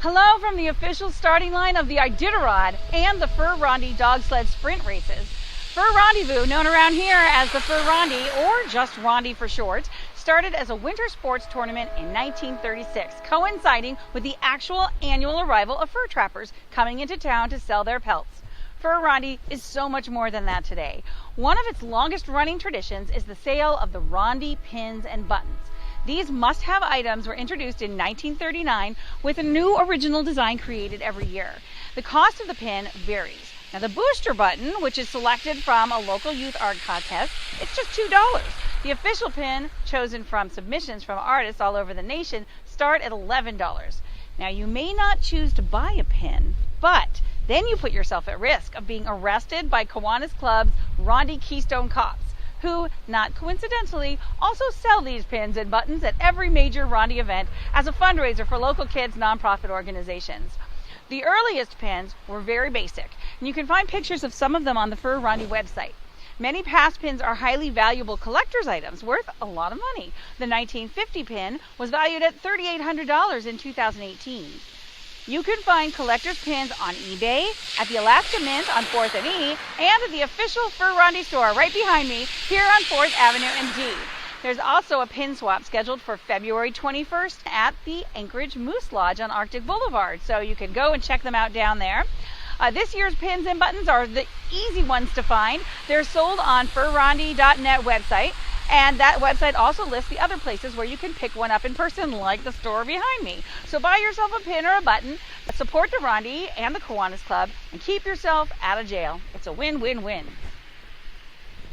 Hello from the official starting line of the Iditarod and the Fur Rondy dog sled sprint races. Fur Rendezvous, known around here as the Fur Rondy, or just Rondy for short, started as a winter sports tournament in 1936, coinciding with the actual annual arrival of fur trappers coming into town to sell their pelts. Fur Rondy is so much more than that today. One of its longest running traditions is the sale of the Rondy pins and buttons. These must-have items were introduced in 1939 with a new original design created every year. The cost of the pin varies. Now the booster button, which is selected from a local youth art contest, it's just $2. The official pin, chosen from submissions from artists all over the nation, start at $11. Now you may not choose to buy a pin, but then you put yourself at risk of being arrested by Kiwanis Club's Rondy Keystone Kop, who, not coincidentally, also sell these pins and buttons at every major Rondy event as a fundraiser for local kids' nonprofit organizations. The earliest pins were very basic, and you can find pictures of some of them on the Fur Rondy website. Many past pins are highly valuable collector's items worth a lot of money. The 1950 pin was valued at $3,800 in 2018. You can find collector's pins on eBay, at the Alaska Mint on 4th and E, and at the official Fur Rondy store right behind me here on 4th Avenue and D. There's also a pin swap scheduled for February 21st at the Anchorage Moose Lodge on Arctic Boulevard, so you can go and check them out down there. This year's pins and buttons are the easy ones to find. They're sold on furrondy.net website. And that website also lists the other places where you can pick one up in person, like the store behind me. So buy yourself a pin or a button, support the Rondy and the Kiwanis Club, and keep yourself out of jail. It's a win-win-win.